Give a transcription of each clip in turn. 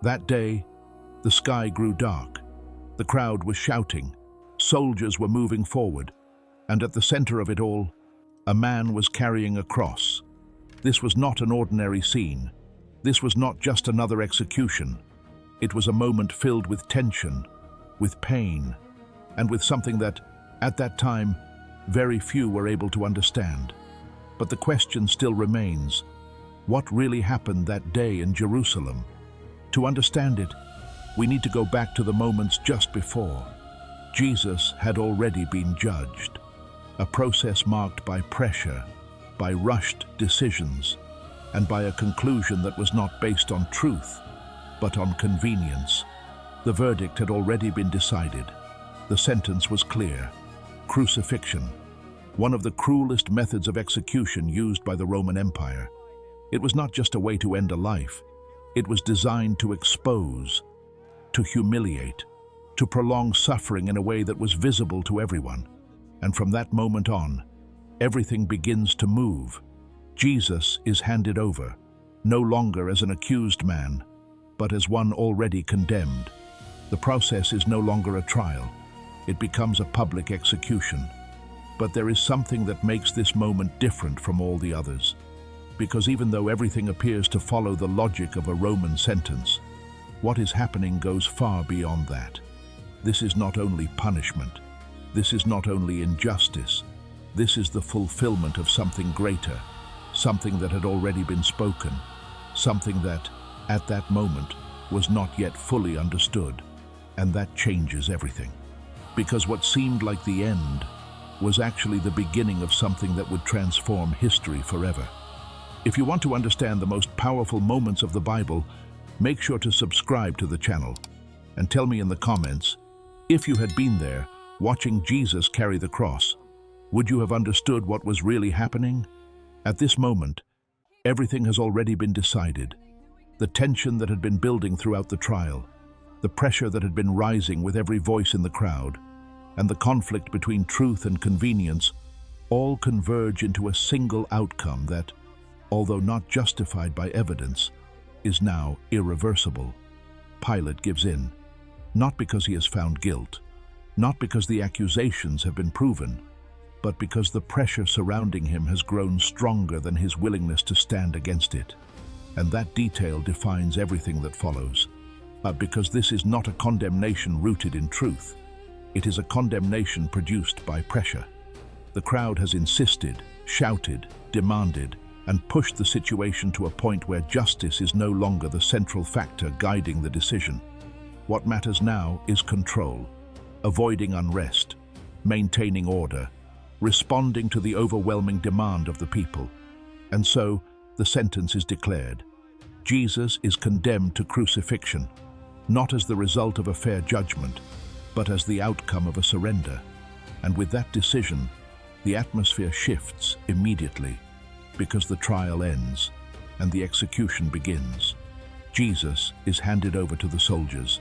That day, the sky grew dark. The crowd was shouting. Soldiers were moving forward. And at the center of it all, a man was carrying a cross. This was not an ordinary scene. This was not just another execution. It was a moment filled with tension, with pain, and with something that, at that time, very few were able to understand. But the question still remains: what really happened that day in Jerusalem? To understand it, we need to go back to the moments just before. Jesus had already been judged, a process marked by pressure, by rushed decisions, and by a conclusion that was not based on truth, but on convenience. The verdict had already been decided. The sentence was clear: crucifixion, one of the cruelest methods of execution used by the Roman Empire. It was not just a way to end a life. It was designed to expose, to humiliate, to prolong suffering in a way that was visible to everyone. And from that moment on, everything begins to move. Jesus is handed over, no longer as an accused man, but as one already condemned. The process is no longer a trial. It becomes a public execution. But there is something that makes this moment different from all the others. Because even though everything appears to follow the logic of a Roman sentence, what is happening goes far beyond that. This is not only punishment. This is not only injustice. This is the fulfillment of something greater, something that had already been spoken, something that, at that moment, was not yet fully understood. And that changes everything. Because what seemed like the end was actually the beginning of something that would transform history forever. If you want to understand the most powerful moments of the Bible, make sure to subscribe to the channel and tell me in the comments, if you had been there, watching Jesus carry the cross, would you have understood what was really happening? At this moment, everything has already been decided. The tension that had been building throughout the trial, the pressure that had been rising with every voice in the crowd, and the conflict between truth and convenience all converge into a single outcome that, although not justified by evidence, is now irreversible. Pilate gives in, not because he has found guilt, not because the accusations have been proven, but because the pressure surrounding him has grown stronger than his willingness to stand against it. And that detail defines everything that follows. But because this is not a condemnation rooted in truth, it is a condemnation produced by pressure. The crowd has insisted, shouted, demanded, and pushed the situation to a point where justice is no longer the central factor guiding the decision. What matters now is control, avoiding unrest, maintaining order, responding to the overwhelming demand of the people. And so, the sentence is declared. Jesus is condemned to crucifixion, not as the result of a fair judgment, but as the outcome of a surrender. And with that decision, the atmosphere shifts immediately, because the trial ends and the execution begins. Jesus is handed over to the soldiers,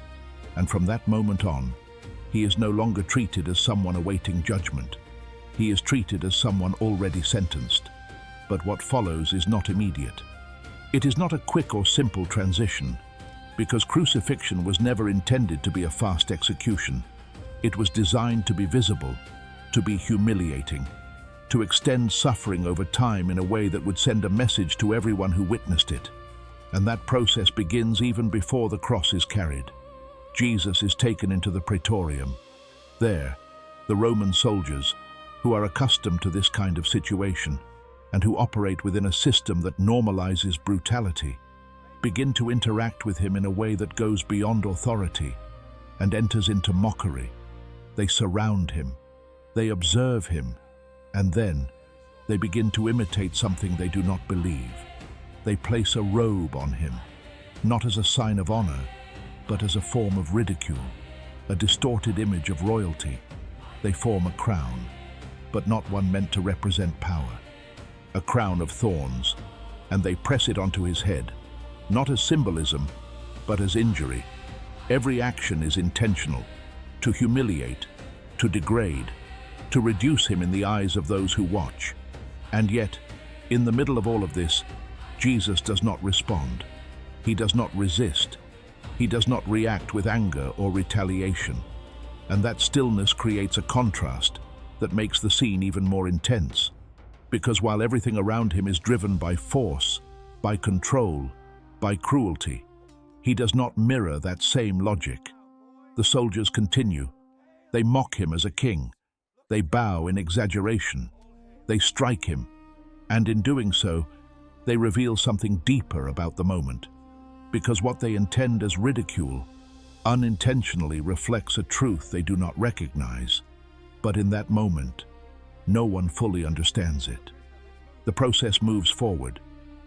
and from that moment on, he is no longer treated as someone awaiting judgment. He is treated as someone already sentenced. But what follows is not immediate. It is not a quick or simple transition, because crucifixion was never intended to be a fast execution. It was designed to be visible, to be humiliating, to extend suffering over time in a way that would send a message to everyone who witnessed it. And that process begins even before the cross is carried. Jesus is taken into the praetorium. There, the Roman soldiers, who are accustomed to this kind of situation and who operate within a system that normalizes brutality, begin to interact with him in a way that goes beyond authority and enters into mockery. They surround him, they observe him, and then they begin to imitate something they do not believe. They place a robe on him, not as a sign of honor, but as a form of ridicule, a distorted image of royalty. They form a crown, but not one meant to represent power. A crown of thorns, and they press it onto his head, not as symbolism, but as injury. Every action is intentional, to humiliate, to degrade, to reduce him in the eyes of those who watch. And yet, in the middle of all of this, Jesus does not respond. He does not resist. He does not react with anger or retaliation, and that stillness creates a contrast that makes the scene even more intense, because while everything around him is driven by force, by control, by cruelty, he does not mirror that same logic. The soldiers continue. They mock him as a king. They bow in exaggeration. They strike him, and in doing so, they reveal something deeper about the moment, because what they intend as ridicule unintentionally reflects a truth they do not recognize. But in that moment, no one fully understands it. The process moves forward.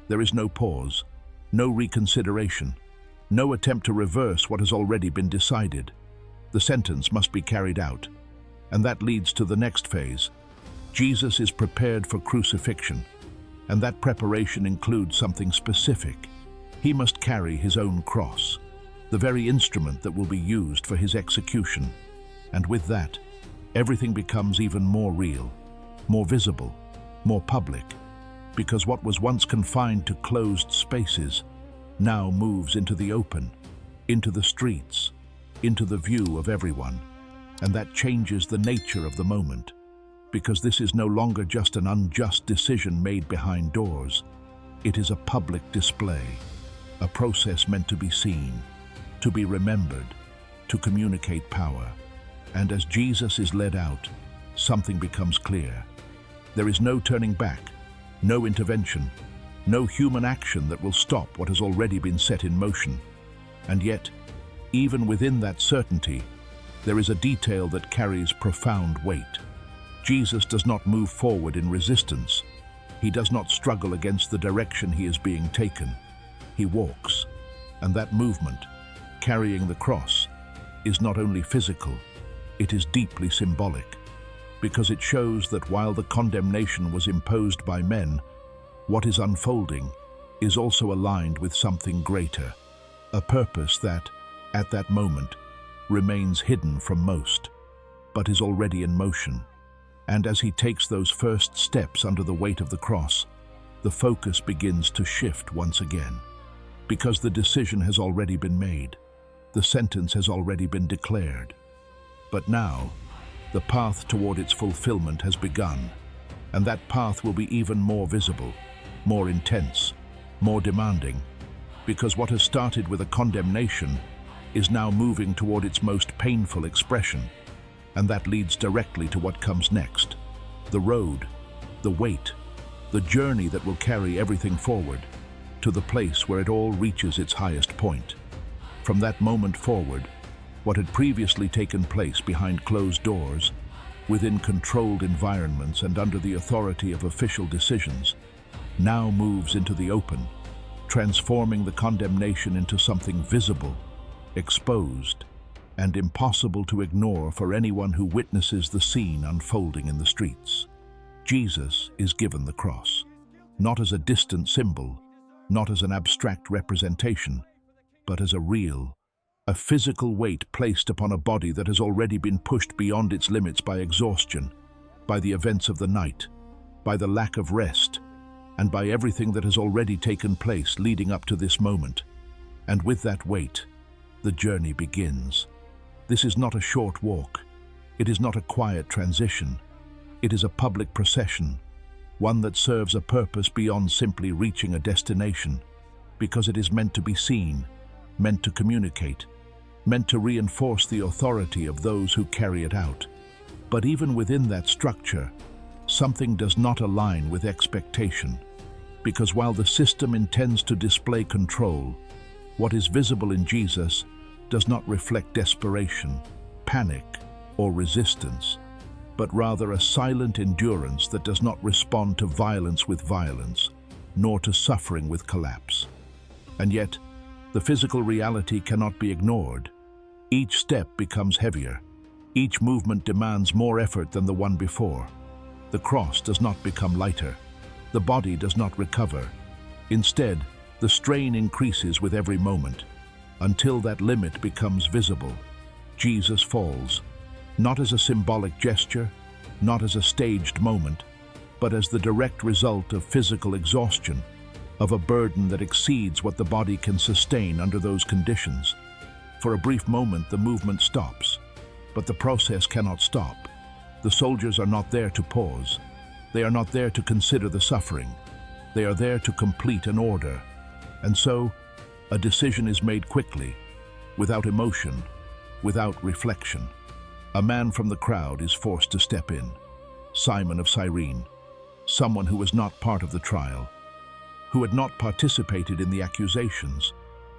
There is no pause, no reconsideration, no attempt to reverse what has already been decided. The sentence must be carried out, and that leads to the next phase. Jesus is prepared for crucifixion, and that preparation includes something specific. He must carry his own cross, the very instrument that will be used for his execution. And with that, everything becomes even more real, more visible, more public, because what was once confined to closed spaces now moves into the open, into the streets, into the view of everyone. And that changes the nature of the moment, because this is no longer just an unjust decision made behind doors. It is a public display, a process meant to be seen, to be remembered, to communicate power. And as Jesus is led out, something becomes clear. There is no turning back, no intervention, no human action that will stop what has already been set in motion. And yet, even within that certainty, there is a detail that carries profound weight. Jesus does not move forward in resistance. He does not struggle against the direction he is being taken. He walks, and that movement, carrying the cross, is not only physical, it is deeply symbolic, because it shows that while the condemnation was imposed by men, what is unfolding is also aligned with something greater, a purpose that, at that moment, remains hidden from most, but is already in motion. And as he takes those first steps under the weight of the cross, the focus begins to shift once again, because the decision has already been made, the sentence has already been declared. But now, the path toward its fulfillment has begun, and that path will be even more visible, more intense, more demanding, because what has started with a condemnation is now moving toward its most painful expression, and that leads directly to what comes next. The road, the weight, the journey that will carry everything forward, to the place where it all reaches its highest point. From that moment forward, what had previously taken place behind closed doors, within controlled environments and under the authority of official decisions, now moves into the open, transforming the condemnation into something visible, exposed, and impossible to ignore for anyone who witnesses the scene unfolding in the streets. Jesus is given the cross, not as a distant symbol, not as an abstract representation, but as a real, a physical weight placed upon a body that has already been pushed beyond its limits by exhaustion, by the events of the night, by the lack of rest, and by everything that has already taken place leading up to this moment. And with that weight, the journey begins. This is not a short walk. It is not a quiet transition. It is a public procession, one that serves a purpose beyond simply reaching a destination, because it is meant to be seen, meant to communicate, meant to reinforce the authority of those who carry it out. But even within that structure, something does not align with expectation, because while the system intends to display control, what is visible in Jesus does not reflect desperation, panic, or resistance, but rather a silent endurance that does not respond to violence with violence, nor to suffering with collapse. And yet, the physical reality cannot be ignored. Each step becomes heavier. Each movement demands more effort than the one before. The cross does not become lighter. The body does not recover. Instead, the strain increases with every moment, until that limit becomes visible. Jesus falls, not as a symbolic gesture, not as a staged moment, but as the direct result of physical exhaustion, of a burden that exceeds what the body can sustain under those conditions. For a brief moment, the movement stops, but the process cannot stop. The soldiers are not there to pause. They are not there to consider the suffering. They are there to complete an order. And so, a decision is made quickly, without emotion, without reflection. A man from the crowd is forced to step in. Simon of Cyrene, someone who was not part of the trial, who had not participated in the accusations,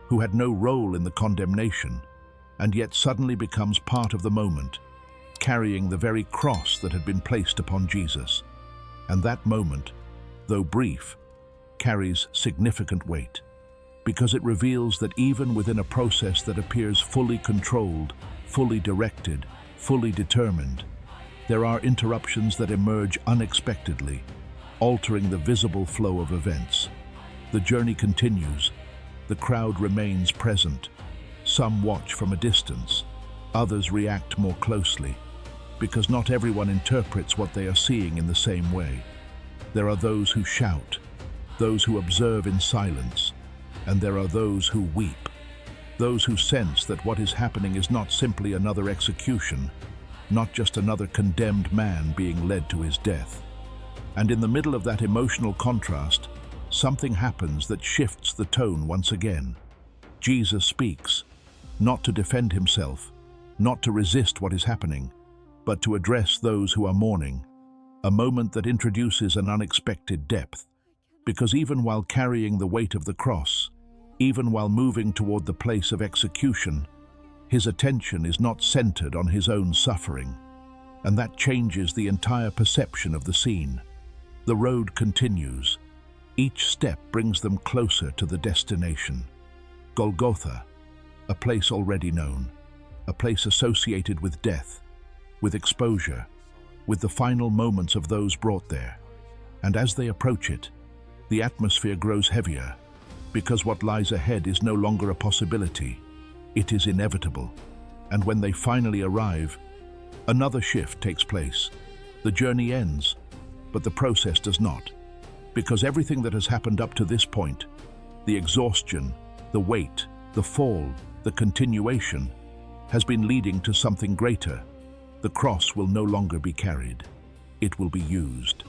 who had no role in the condemnation, and yet suddenly becomes part of the moment, carrying the very cross that had been placed upon Jesus. And that moment, though brief, carries significant weight, because it reveals that even within a process that appears fully controlled, fully directed, fully determined, there are interruptions that emerge unexpectedly, altering the visible flow of events. The journey continues. The crowd remains present. Some watch from a distance. Others react more closely, because not everyone interprets what they are seeing in the same way. There are those who shout, those who observe in silence, and there are those who weep, those who sense that what is happening is not simply another execution, not just another condemned man being led to his death. And in the middle of that emotional contrast, something happens that shifts the tone once again. Jesus speaks, not to defend himself, not to resist what is happening, but to address those who are mourning, a moment that introduces an unexpected depth, because even while carrying the weight of the cross, even while moving toward the place of execution, his attention is not centered on his own suffering, and that changes the entire perception of the scene. The road continues. Each step brings them closer to the destination. Golgotha, a place already known, a place associated with death, with exposure, with the final moments of those brought there. And as they approach it, the atmosphere grows heavier, because what lies ahead is no longer a possibility. It is inevitable. And when they finally arrive, another shift takes place. The journey ends, but the process does not. Because everything that has happened up to this point, the exhaustion, the weight, the fall, the continuation, has been leading to something greater. The cross will no longer be carried. It will be used.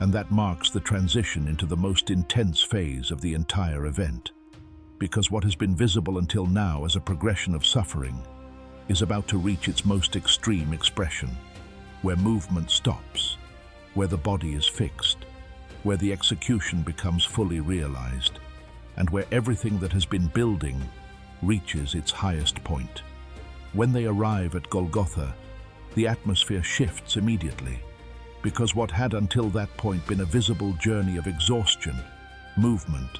And that marks the transition into the most intense phase of the entire event. Because what has been visible until now as a progression of suffering is about to reach its most extreme expression, where movement stops, where the body is fixed, where the execution becomes fully realized, and where everything that has been building reaches its highest point. When they arrive at Golgotha, the atmosphere shifts immediately, because what had until that point been a visible journey of exhaustion, movement,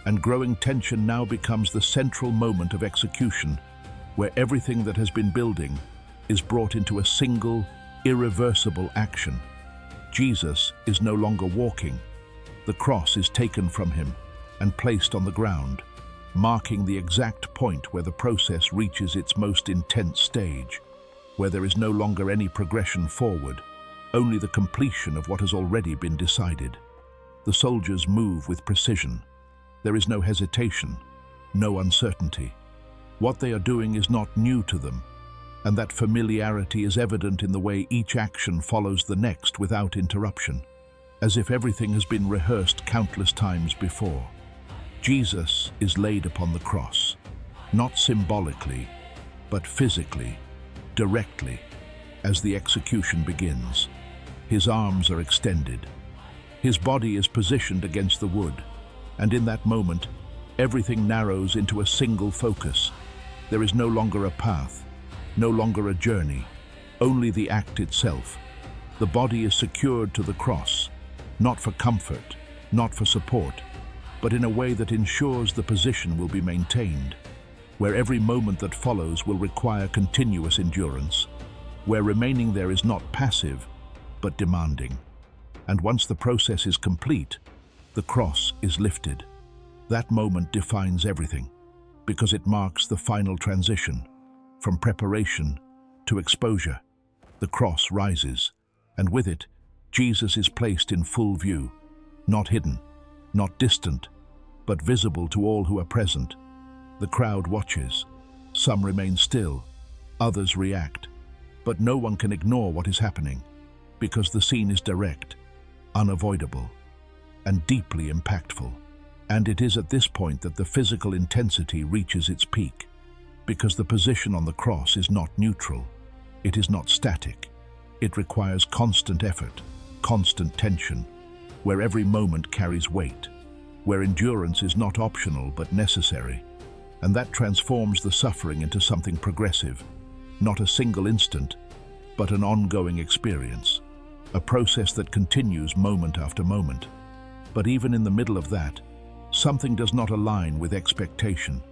and growing tension now becomes the central moment of execution, where everything that has been building is brought into a single, irreversible action. Jesus is no longer walking. The cross is taken from him and placed on the ground, marking the exact point where the process reaches its most intense stage, where there is no longer any progression forward, only the completion of what has already been decided. The soldiers move with precision. There is no hesitation, no uncertainty. What they are doing is not new to them, and that familiarity is evident in the way each action follows the next without interruption, as if everything has been rehearsed countless times before. Jesus is laid upon the cross, not symbolically, but physically, directly, as the execution begins. His arms are extended. His body is positioned against the wood, and in that moment, everything narrows into a single focus. There is no longer a path, no longer a journey, only the act itself. The body is secured to the cross, not for comfort, not for support, but in a way that ensures the position will be maintained, where every moment that follows will require continuous endurance, where remaining there is not passive, but demanding. And once the process is complete, the cross is lifted. That moment defines everything, because it marks the final transition, from preparation to exposure. The cross rises, and with it, Jesus is placed in full view, not hidden, not distant, but visible to all who are present. The crowd watches. Some remain still, others react, but no one can ignore what is happening, because the scene is direct, unavoidable, and deeply impactful. And it is at this point that the physical intensity reaches its peak, because the position on the cross is not neutral, it is not static. It requires constant effort, constant tension, where every moment carries weight, where endurance is not optional but necessary, and that transforms the suffering into something progressive, not a single instant, but an ongoing experience, a process that continues moment after moment. But even in the middle of that, something does not align with expectation.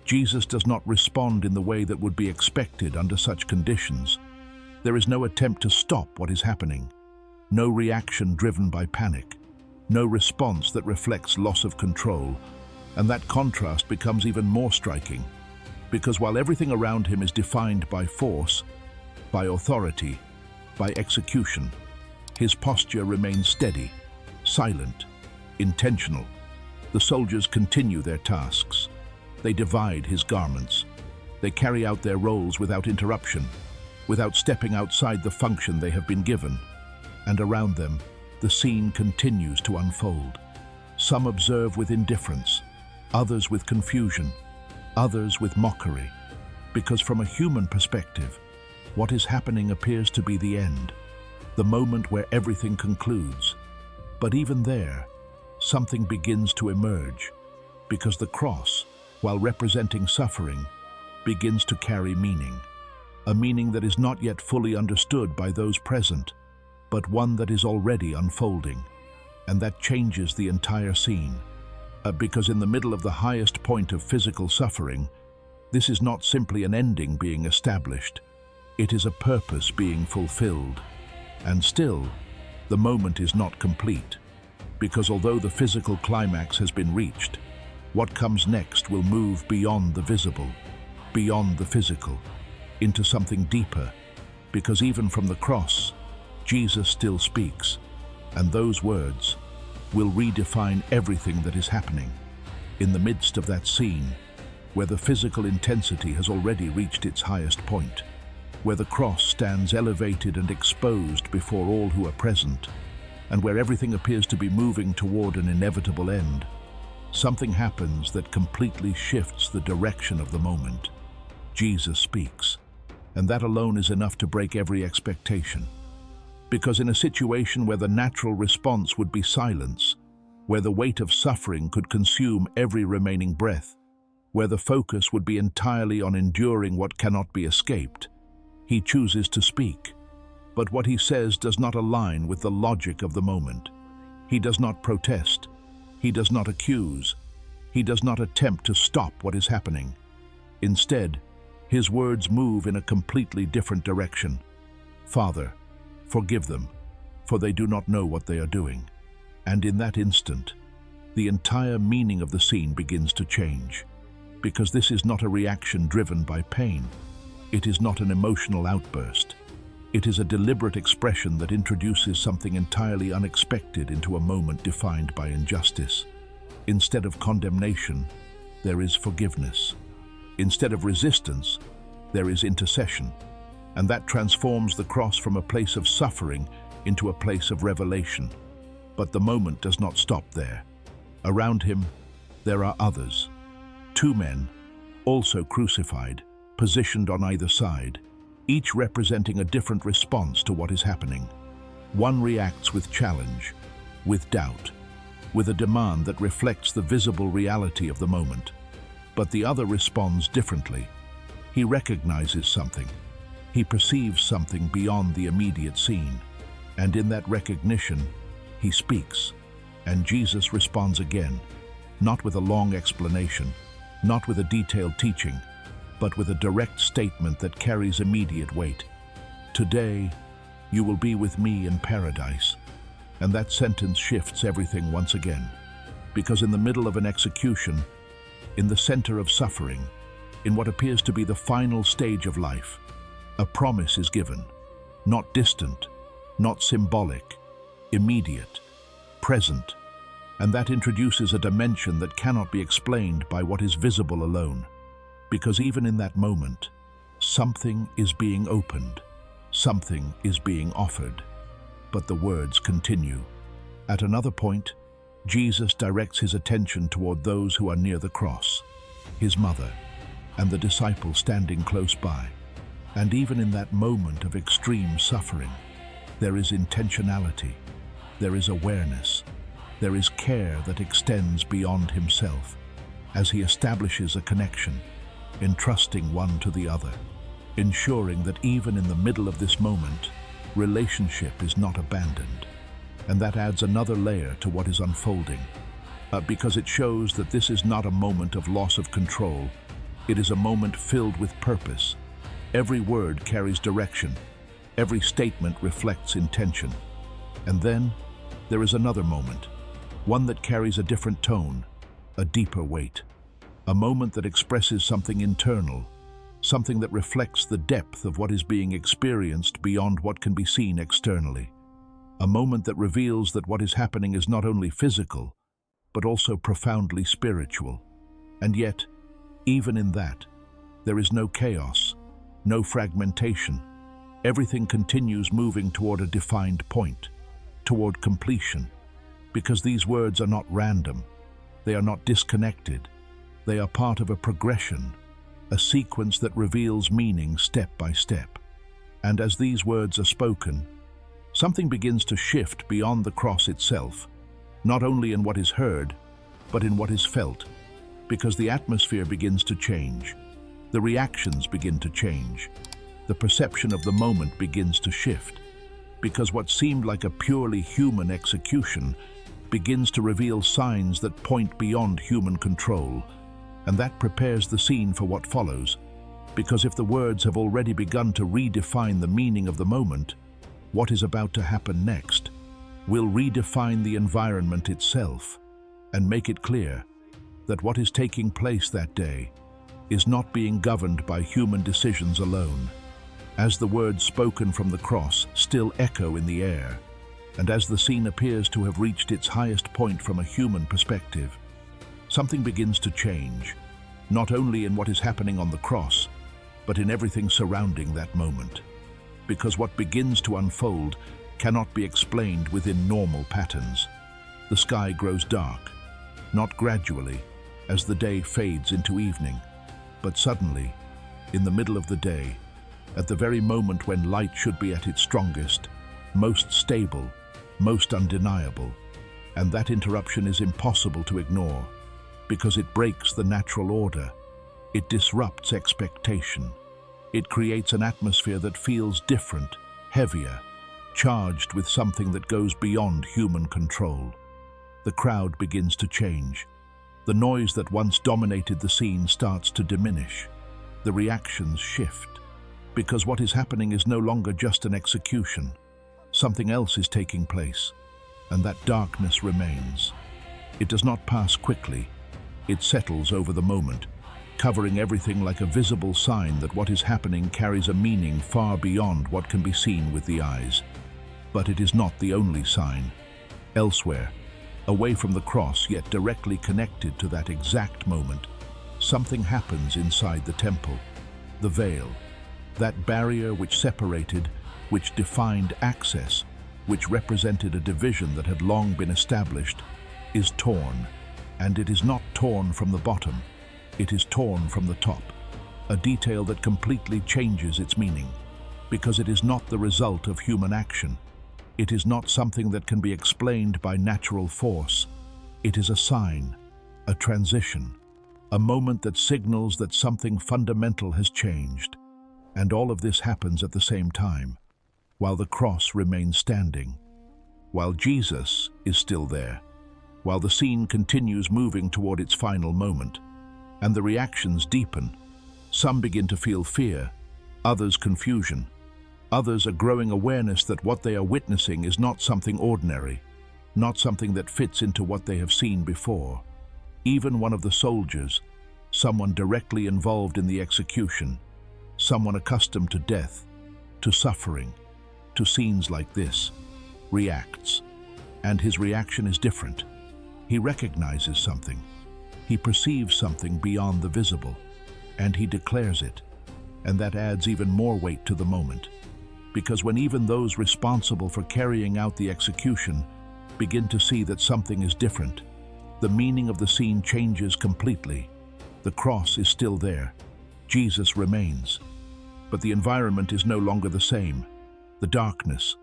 Jesus does not respond in the way that would be expected under such conditions. There is no attempt to stop what is happening, no reaction driven by panic, no response that reflects loss of control, and that contrast becomes even more striking, because while everything around him is defined by force, by authority, by execution, his posture remains steady, silent, intentional. The soldiers continue their tasks. They divide his garments. They carry out their roles without interruption, without stepping outside the function they have been given. And around them, the scene continues to unfold. Some observe with indifference, others with confusion, others with mockery, because from a human perspective, what is happening appears to be the end, the moment where everything concludes. But even there, something begins to emerge, because the cross, while representing suffering, begins to carry meaning. A meaning that is not yet fully understood by those present, but one that is already unfolding, and that changes the entire scene. Because in the middle of the highest point of physical suffering, this is not simply an ending being established, it is a purpose being fulfilled. And still, the moment is not complete, because although the physical climax has been reached, what comes next will move beyond the visible, beyond the physical, into something deeper, because even from the cross, Jesus still speaks, and those words will redefine everything that is happening. In the midst of that scene, where the physical intensity has already reached its highest point, where the cross stands elevated and exposed before all who are present, and where everything appears to be moving toward an inevitable end, something happens that completely shifts the direction of the moment. Jesus speaks, and that alone is enough to break every expectation. Because in a situation where the natural response would be silence, where the weight of suffering could consume every remaining breath, where the focus would be entirely on enduring what cannot be escaped, he chooses to speak. But what he says does not align with the logic of the moment. He does not protest. He does not accuse. He does not attempt to stop what is happening. Instead, his words move in a completely different direction. Father, forgive them, for they do not know what they are doing. And in that instant, the entire meaning of the scene begins to change. Because this is not a reaction driven by pain. It is not an emotional outburst. It is a deliberate expression that introduces something entirely unexpected into a moment defined by injustice. Instead of condemnation, there is forgiveness. Instead of resistance, there is intercession. And that transforms the cross from a place of suffering into a place of revelation. But the moment does not stop there. Around him, there are others. 2 men, also crucified, positioned on either side, each representing a different response to what is happening. One reacts with challenge, with doubt, with a demand that reflects the visible reality of the moment. But the other responds differently. He recognizes something. He perceives something beyond the immediate scene. And in that recognition, he speaks. And Jesus responds again, not with a long explanation, not with a detailed teaching, but with a direct statement that carries immediate weight. Today, you will be with me in paradise. And that sentence shifts everything once again. Because in the middle of an execution, in the center of suffering, in what appears to be the final stage of life, a promise is given, not distant, not symbolic, immediate, present, and that introduces a dimension that cannot be explained by what is visible alone. Because even in that moment, something is being opened, something is being offered. But the words continue. At another point, Jesus directs his attention toward those who are near the cross, his mother, and the disciples standing close by. And even in that moment of extreme suffering, there is intentionality, there is awareness, there is care that extends beyond himself as he establishes a connection, entrusting one to the other, ensuring that even in the middle of this moment, relationship is not abandoned. And that adds another layer to what is unfolding, because it shows that this is not a moment of loss of control. It is a moment filled with purpose. Every word carries direction. Every statement reflects intention. And then there is another moment, one that carries a different tone, a deeper weight, a moment that expresses something internal, something that reflects the depth of what is being experienced beyond what can be seen externally. A moment that reveals that what is happening is not only physical, but also profoundly spiritual. And yet, even in that, there is no chaos, no fragmentation. Everything continues moving toward a defined point, toward completion, because these words are not random, they are not disconnected, they are part of a progression, a sequence that reveals meaning step by step. And as these words are spoken, something begins to shift beyond the cross itself, not only in what is heard, but in what is felt, because the atmosphere begins to change, the reactions begin to change, the perception of the moment begins to shift, because what seemed like a purely human execution begins to reveal signs that point beyond human control, and that prepares the scene for what follows, because if the words have already begun to redefine the meaning of the moment, what is about to happen next will redefine the environment itself and make it clear that what is taking place that day is not being governed by human decisions alone. As the words spoken from the cross still echo in the air, and as the scene appears to have reached its highest point from a human perspective, something begins to change, not only in what is happening on the cross, but in everything surrounding that moment. Because what begins to unfold cannot be explained within normal patterns. The sky grows dark, not gradually, as the day fades into evening, but suddenly, in the middle of the day, at the very moment when light should be at its strongest, most stable, most undeniable. And that interruption is impossible to ignore, because it breaks the natural order. It disrupts expectation. It creates an atmosphere that feels different, heavier, charged with something that goes beyond human control. The crowd begins to change. The noise that once dominated the scene starts to diminish. The reactions shift, because what is happening is no longer just an execution. Something else is taking place, and that darkness remains. It does not pass quickly. It settles over the moment, covering everything like a visible sign that what is happening carries a meaning far beyond what can be seen with the eyes. But it is not the only sign. Elsewhere, away from the cross, yet directly connected to that exact moment, something happens inside the temple. The veil, that barrier which separated, which defined access, which represented a division that had long been established, is torn. And it is not torn from the bottom, it is torn from the top, a detail that completely changes its meaning, because it is not the result of human action. It is not something that can be explained by natural force. It is a sign, a transition, a moment that signals that something fundamental has changed. And all of this happens at the same time, while the cross remains standing, while Jesus is still there, while the scene continues moving toward its final moment, and the reactions deepen. Some begin to feel fear, others confusion, others a growing awareness that what they are witnessing is not something ordinary, not something that fits into what they have seen before. Even one of the soldiers, someone directly involved in the execution, someone accustomed to death, to suffering, to scenes like this, reacts. And his reaction is different. He recognizes something. He perceives something beyond the visible. and he declares it. And that adds even more weight to the moment. Because when even those responsible for carrying out the execution begin to see that something is different, the meaning of the scene changes completely. The cross is still there. Jesus remains. But the environment is no longer the same. The darkness,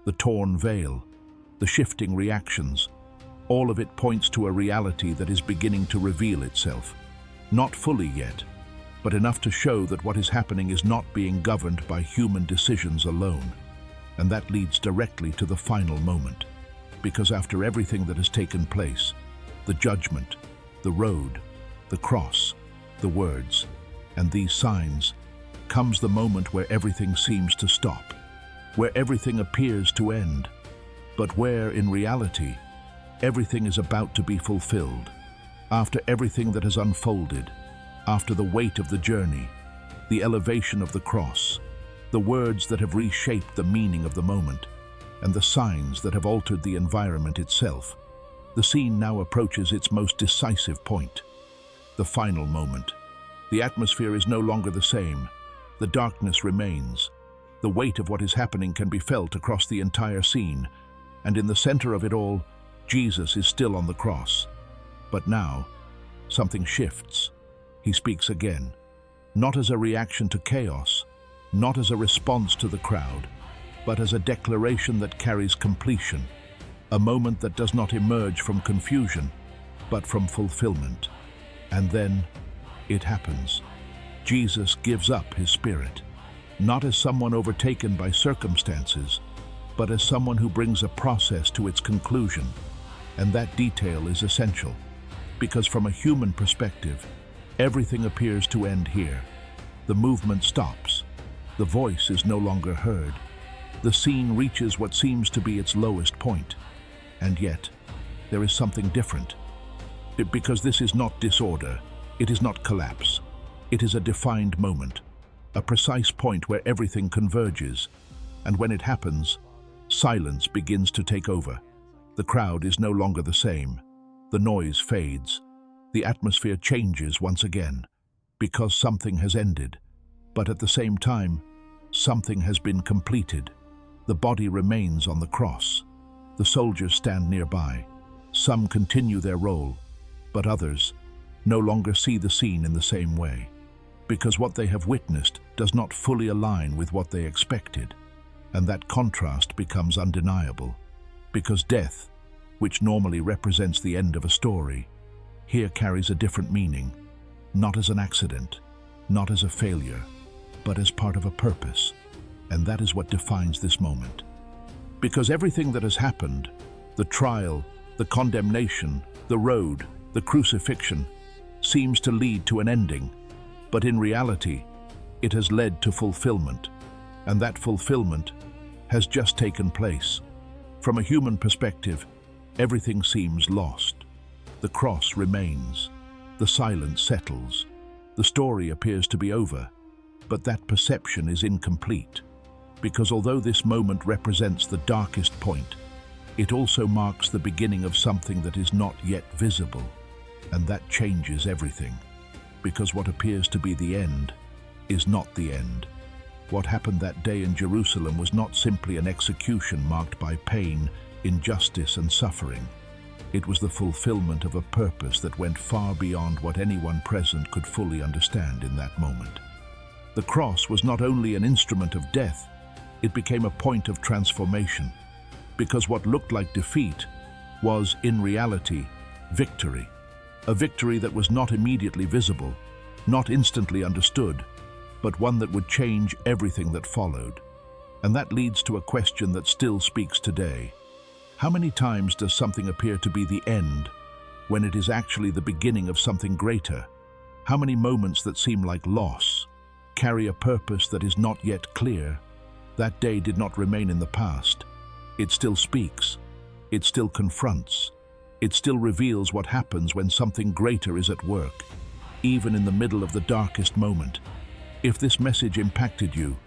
the torn veil, the shifting reactions, all of it points to a reality that is beginning to reveal itself. Not fully yet, but enough to show that what is happening is not being governed by human decisions alone. And that leads directly to the final moment. Because after everything that has taken place, the judgment, the road, the cross, the words, and these signs, comes the moment where everything seems to stop, where everything appears to end, but where, in reality, everything is about to be fulfilled. After everything that has unfolded, after the weight of the journey, the elevation of the cross, the words that have reshaped the meaning of the moment, and the signs that have altered the environment itself, the scene now approaches its most decisive point. The final moment. The atmosphere is no longer the same. The darkness remains. The weight of what is happening can be felt across the entire scene, and in the center of it all, Jesus is still on the cross. But now, something shifts. He speaks again, not as a reaction to chaos, not as a response to the crowd, but as a declaration that carries completion, a moment that does not emerge from confusion, but from fulfillment. And then, it happens. Jesus gives up his spirit, not as someone overtaken by circumstances, but as someone who brings a process to its conclusion. And that detail is essential, because from a human perspective, everything appears to end here. The movement stops. The voice is no longer heard. The scene reaches what seems to be its lowest point. And yet, there is something different. Because this is not disorder, it is not collapse. It is a defined moment, a precise point where everything converges. And when it happens, silence begins to take over. The crowd is no longer the same. The noise fades. The atmosphere changes once again, because something has ended. But at the same time, something has been completed. The body remains on the cross. The soldiers stand nearby. Some continue their role, but others no longer see the scene in the same way, because what they have witnessed does not fully align with what they expected. And that contrast becomes undeniable, because death, which normally represents the end of a story, here carries a different meaning, not as an accident, not as a failure, but as part of a purpose. And that is what defines this moment. Because everything that has happened, the trial, the condemnation, the road, the crucifixion, seems to lead to an ending. But in reality, it has led to fulfillment. And that fulfillment has just taken place. From a human perspective, everything seems lost. The cross remains. The silence settles. The story appears to be over. But that perception is incomplete. Because although this moment represents the darkest point, it also marks the beginning of something that is not yet visible. And that changes everything. Because what appears to be the end is not the end. What happened that day in Jerusalem was not simply an execution marked by pain, injustice, and suffering. It was the fulfillment of a purpose that went far beyond what anyone present could fully understand in that moment. The cross was not only an instrument of death, it became a point of transformation, because what looked like defeat was, in reality, victory. A victory that was not immediately visible, not instantly understood, but one that would change everything that followed. And that leads to a question that still speaks today. How many times does something appear to be the end when it is actually the beginning of something greater? How many moments that seem like loss carry a purpose that is not yet clear? That day did not remain in the past. It still speaks. It still confronts. It still reveals what happens when something greater is at work, even in the middle of the darkest moment. If this message impacted you,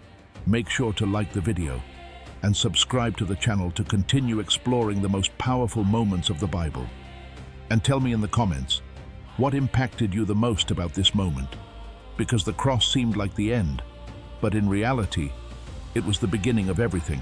make sure to like the video and subscribe to the channel to continue exploring the most powerful moments of the Bible. And tell me in the comments, what impacted you the most about this moment? because the cross seemed like the end, but in reality, it was the beginning of everything.